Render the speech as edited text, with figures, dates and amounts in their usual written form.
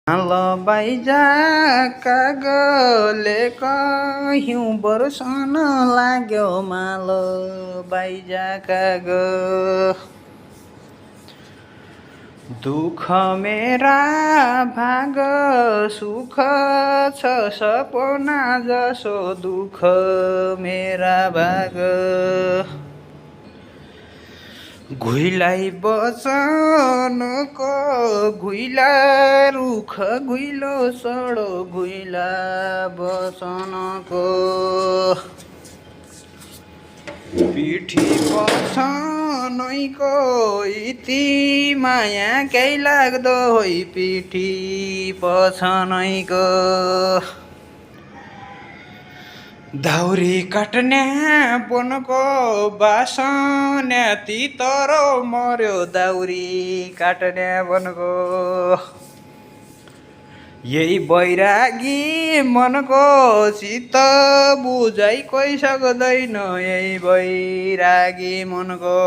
ल बाइजाका गले कहिँ बर्सन लाग्यो माल बाइजाका ग दुःख मेरा भाग सुख छ सपना जसो दुःख मेरा भाग घुइलाई बचनको घुइला रुख घुइलो सडो घुइला बचनको पिठी पछनैको इति माया कै लाग्दो होइ पिठी पछनैको दाउरी काट्न्या बनको बासन्याती तर मर्यो दाउरी काट्न्या बनको यही बैरागी मनको चित्त बुझाइ कोही सक्दैन यही बैरागी मनको